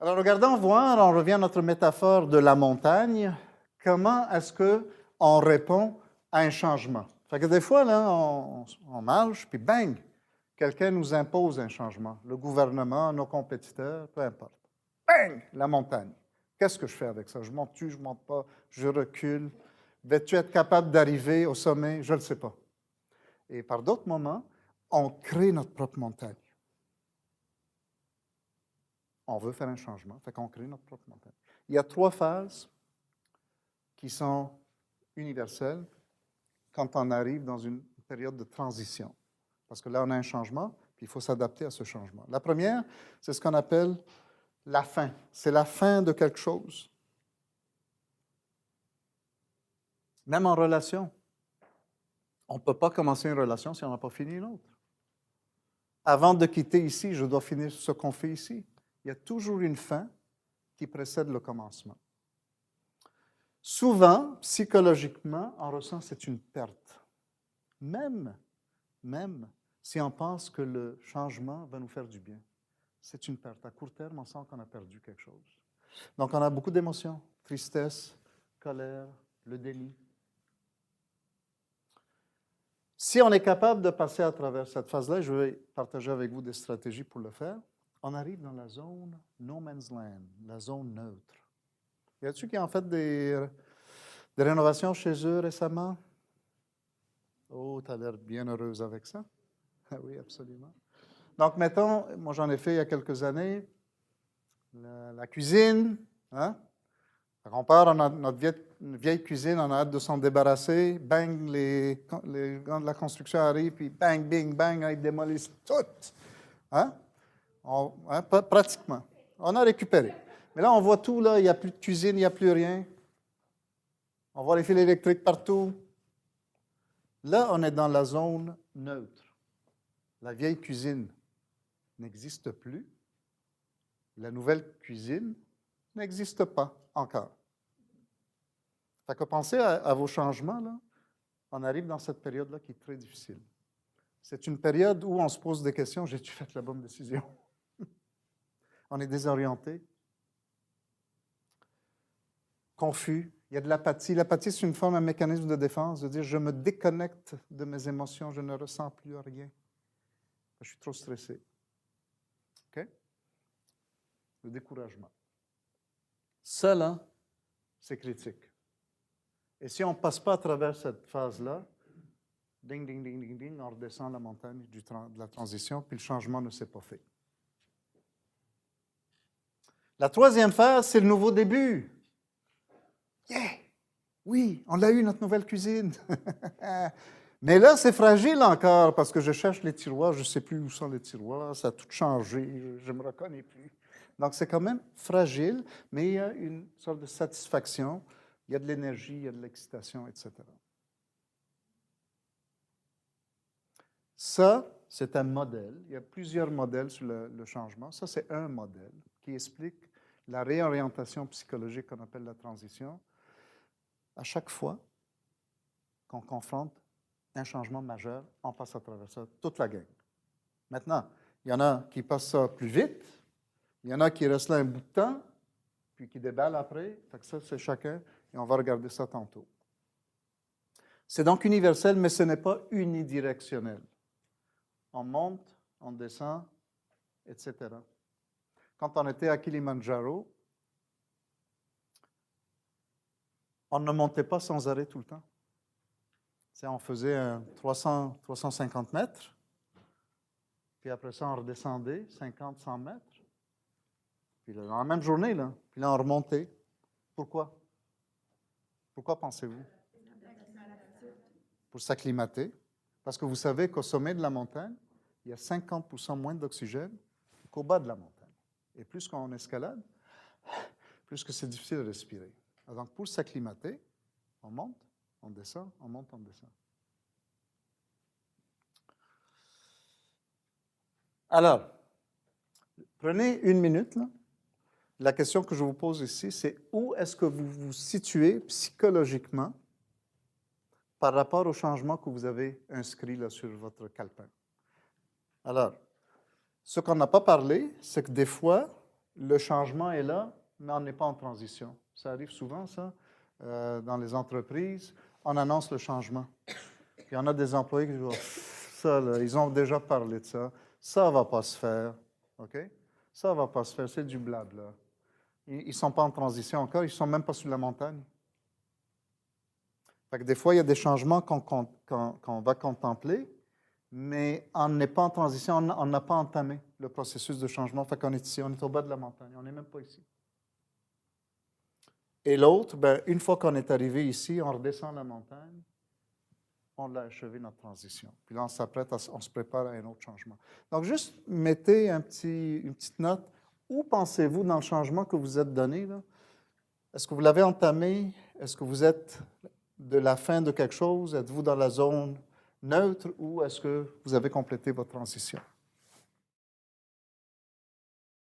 Alors, regardons voir, on revient à notre métaphore de la montagne. Comment est-ce qu'on répond à un changement? Fait que des fois, là, on marche, puis bang, quelqu'un nous impose un changement. Le gouvernement, nos compétiteurs, peu importe. Bang, la montagne. Qu'est-ce que je fais avec ça? Je monte-tu, je ne monte pas, je recule. Vais-tu être capable d'arriver au sommet? Je ne le sais pas. Et par d'autres moments, on crée notre propre montagne. On veut faire un changement, fait qu'on crée notre propre montagne. Il y a 3 phases qui sont universelles quand on arrive dans une période de transition. Parce que là, on a un changement, puis il faut s'adapter à ce changement. La première, c'est ce qu'on appelle la fin. C'est la fin de quelque chose. Même en relation. On ne peut pas commencer une relation si on n'a pas fini une autre. Avant de quitter ici, je dois finir ce qu'on fait ici. Il y a toujours une fin qui précède le commencement. Souvent, psychologiquement, on ressent que c'est une perte. Même si on pense que le changement va nous faire du bien. C'est une perte. À court terme, on sent qu'on a perdu quelque chose. Donc, on a beaucoup d'émotions. Tristesse, colère, le déni. Si on est capable de passer à travers cette phase-là, je vais partager avec vous des stratégies pour le faire. On arrive dans la zone no man's land, la zone neutre. Y a-t-il qui ont fait des rénovations chez eux récemment? Oh, tu as l'air bien heureuse avec ça. Ah oui, absolument. Donc, mettons, moi j'en ai fait il y a quelques années, la cuisine. Hein? On part, on a notre vieille cuisine, on a hâte de s'en débarrasser. Bang, les gars de la construction arrivent, puis bang, bing, bang, ils démolissent tout. Hein? Pratiquement. On a récupéré. Mais là, on voit tout, là, il n'y a plus de cuisine, il n'y a plus rien. On voit les fils électriques partout. Là, on est dans la zone neutre. La vieille cuisine n'existe plus. La nouvelle cuisine n'existe pas encore. Fait que pensez à vos changements, là. On arrive dans cette période-là qui est très difficile. C'est une période où on se pose des questions. J'ai-tu fait la bonne décision? On est désorienté, confus. Il y a de l'apathie. L'apathie, c'est une forme, un mécanisme de défense, de dire je me déconnecte de mes émotions, je ne ressens plus rien. Je suis trop stressé. OK? Le découragement. Ça, là, c'est critique. Et si on ne passe pas à travers cette phase-là, ding, ding, ding, ding, ding, on redescend la montagne de la transition, puis le changement ne s'est pas fait. La troisième phase, c'est le nouveau début. Yeah! Oui, on l'a eu, notre nouvelle cuisine. Mais là, c'est fragile encore, parce que je cherche les tiroirs, je ne sais plus où sont les tiroirs, ça a tout changé, je ne me reconnais plus. Donc, c'est quand même fragile, mais il y a une sorte de satisfaction, il y a de l'énergie, il y a de l'excitation, etc. Ça, c'est un modèle. Il y a plusieurs modèles sur le changement. Ça, c'est un modèle qui explique la réorientation psychologique qu'on appelle la transition. À chaque fois qu'on confronte un changement majeur, on passe à travers ça, toute la gang. Maintenant, il y en a qui passent ça plus vite, il y en a qui restent là un bout de temps, puis qui déballent après. Fait que ça, c'est chacun, et on va regarder ça tantôt. C'est donc universel, mais ce n'est pas unidirectionnel. On monte, on descend, etc. Quand on était à Kilimandjaro, on ne montait pas sans arrêt tout le temps. On faisait 350 mètres, puis après ça, on redescendait 50, 100 mètres. Puis là, dans la même journée, là, puis là, on remontait. Pourquoi? Pourquoi pensez-vous? Pour s'acclimater. Parce que vous savez qu'au sommet de la montagne, il y a 50% moins d'oxygène qu'au bas de la montagne. Et plus qu'on escalade, plus que c'est difficile de respirer. Donc, pour s'acclimater, on monte, on descend, on monte, on descend. Alors, prenez une minute, là. La question que je vous pose ici, c'est où est-ce que vous vous situez psychologiquement par rapport au changement que vous avez inscrit là, sur votre calepin? Alors, ce qu'on n'a pas parlé, c'est que des fois, le changement est là, mais on n'est pas en transition. Ça arrive souvent, ça, dans les entreprises. On annonce le changement. Puis on a des employés qui disent, oh, ça, là, ils ont déjà parlé de ça. Ça ne va pas se faire. OK? Ça ne va pas se faire. C'est du blabla. Ils ne sont pas en transition encore. Ils ne sont même pas sur la montagne. Fait que des fois, il y a des changements qu'on va contempler, mais on n'est pas en transition. On n'a pas entamé le processus de changement. Fait qu'on est ici. On est au bas de la montagne. On n'est même pas ici. Et l'autre, ben, une fois qu'on est arrivé ici, on redescend la montagne. On a achevé notre transition. Puis là, on s'apprête, on se prépare à un autre changement. Donc, juste mettez une petite note. Où pensez-vous dans le changement que vous êtes donné, là? Est-ce que vous l'avez entamé? Est-ce que vous êtes de la fin de quelque chose? Êtes-vous dans la zone neutre ou est-ce que vous avez complété votre transition?